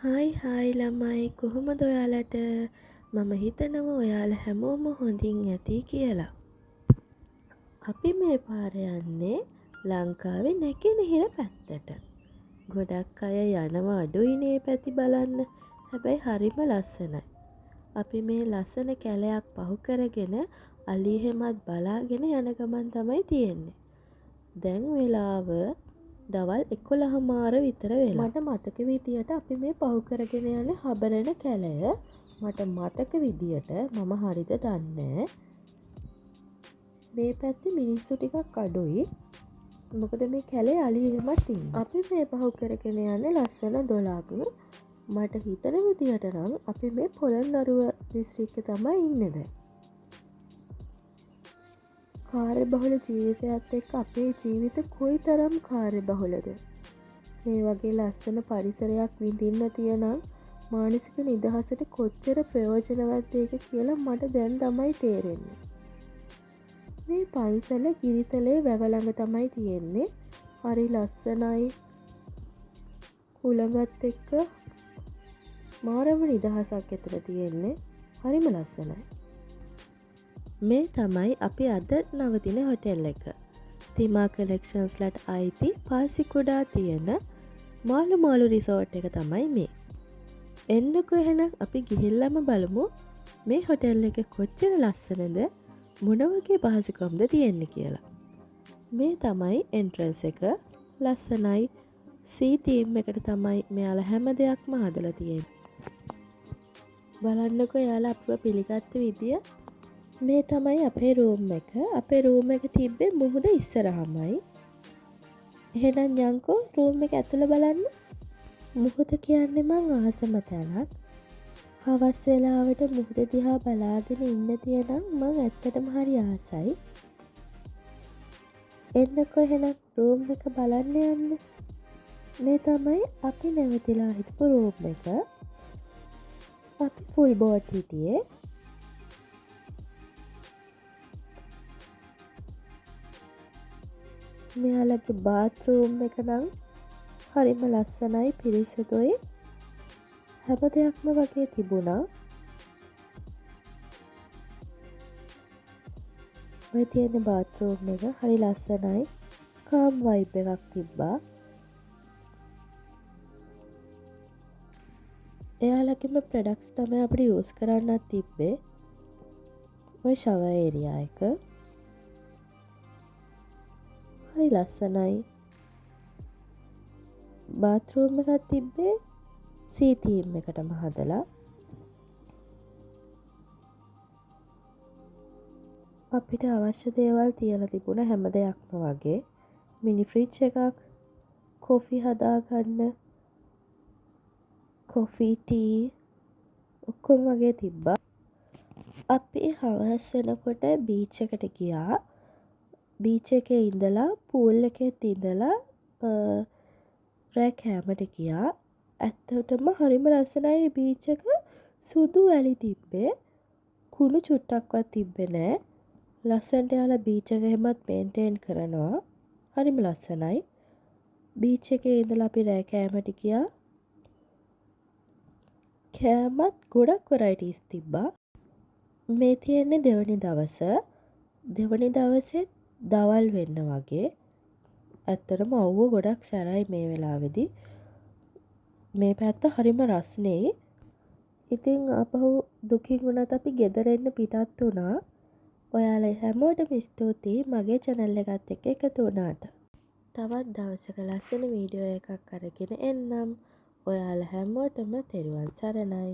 Hi ළමයි කොහොමද ඔයාලට? මම හිතනවා ඔයාලා හැමෝම හොඳින් ඇති කියලා. අපි මේ පාර යන්නේ ලංකාවේ නැගෙනහිර පැත්තට. ගොඩක් අය යනවා අඩුයිනේ පැති බලන්න. හැබැයි හරිම ලස්සනයි. අපි මේ ලස්සන කැලයක් පහු කරගෙන අලිහෙමත් බලාගෙන යන ගමන් තමයි තියෙන්නේ. දැන් වෙලාව දවල් 11:00 විතර වෙලා. මට මතක විදියට අපි මේ පහු කරගෙන යන හබරන කැලය. මට මතක විදියට මම හරිද දන්නේ මේ පැත්තේ මිනිස්සු ටිකක් අඩුයි. මොකද මේ කැලේ අලියෙමත් ඉන්නේ. අපි මේ පහු කරගෙන යන්නේ ලස්සන දොලක්. මට හිතන විදියට නම් අපි මේ පොළොන්නරුව දිස්ත්‍රික්කේ තමයි ඉන්නේ දැන්. කාර්යබහුල ජීවිතයත් එක්ක අපේ ජීවිත කොයිතරම් කාර්යබහුලද? මේ වගේ ලස්සන පරිසරයක් විඳින්න තියනම් මානසික නිදහසට කොච්චර ප්‍රයෝජනවත් ඒක කියලා මට දැන් තමයි තේරෙන්නේ. මේ පන්සල ගිරිතලේ වැව ළඟ තමයි තියෙන්නේ. හරි ලස්සනයි. හුළඟත් එක්ක මාරම නිදහසක් ඇතුළ තියෙන්නේ. හරිම ලස්සනයි. මේ තමයි අපි අද නවතින හොටෙල් එක. තිමා කලෙක්ෂන්ස්ලට අයිති පාසිකුඩා තියෙන මාළු රිසෝට් එක තමයි මේ. එන්නකො එහෙනම් අපි ගිහිල්ලම බලමු මේ හොටෙල් එක කොච්චර ලස්සනද, මොන වගේ පහසුකම්ද තියෙන්නේ කියලා. මේ තමයි එන්ට්‍රන්ස් එක. ලස්සනයි. සී තීම් එකට තමයි මෙයාලා හැම දෙයක්ම හදලා තියෙන්නේ. බලන්නකො එයාලා අපිව පිළිගත්ත විදිය. මේ තමයි අපේ රූම් එක. අපේ රූම් එක තිබ්බේ මුහුද ඉස්සරහමයි. එහෙනම් යන්කෝ රූම් එක ඇතුළ බලන්න. මුහුද කියන්නේ මං ආසම තැනක්. හවස් වෙලාවට මුහුද දිහා බලාගෙන ඉන්න තියෙනම් මං ඇත්තටම හරි ආසයි. එන්නකෝ එහෙනම් රූම් එක බලන්න යන්න. මේ තමයි අපි නැවතිලා හිටපු රූම් එක. අපි ෆුල් බෝඩ් හිටියේ. මෙයාලගේ බාත්රූම් එක නම් හරිම ලස්සනයි, පිරිසිදුයි. හැම දෙයක්ම වගේ තිබුණා. ඔය තියෙන බාත්රූම් එක හරි ලස්සනයි. කාම් වයිබ් එකක් තිබ්බා. එයාලගේම ප්‍රොඩක්ට්ස් තමයි අපිට යූස් කරන්නත් තිබ්බේ. ඔය ෂවර් ඒරියා එක හරි ලස්සනයි. බාත්රූම් එකක් තිබ්බේ සී තීම් එකටම හදලා. අපිට අවශ්‍ය දේවල් තියලා තිබුණ හැම දෙයක්ම වගේ. මිනි ෆ්‍රිජ් එකක්, කොෆි හදාගන්න, කොෆි ටී ඔක්කොම වගේ තිබ්බා. අපි හවස් වෙනකොට බීච් එකට ගියා. බීච් එකේ ඉඳලා පූල් එකෙත් ඉඳලා රෑ කෑමට ගියා. ඇත්තටම හරිම ලස්සනයි බීච් එක. සුදු වැලි තිබ්බේ. කුණු චුට්ටක්වත් තිබ්බේ නෑ. ලස්සනට යාලා බීච් එක එහෙමත් මේන්ටේන් කරනවා. හරිම ලස්සනයි. බීච් එකේ ඉඳලා අපි රෑ කෑමට ගියා. කෑමත් ගොඩක් වෙරයිටිස් තිබ්බා. මේ තියෙන්නේ දෙවනි දවස. දෙවනි දවසෙත් දවල් වෙන්න වගේ. ඇත්තටම අවුව ගොඩක් සැරයි මේ වෙලාවේදී. මේ පැත්ත හරිම රස්නේ. ඉතින් අපහු දුකින් වුණත් අපි ගෙදර එන්න පිටත් වුණා. ඔයාලා හැමෝටම ස්තුතියි මගේ channel එකත් එක්ක එකතු වුණාට. තවත් දවසක ලස්සන වීඩියෝ එකක් අරගෙන එන්නම්. ඔයාලා හැමෝටම තෙරුවන් සරණයි.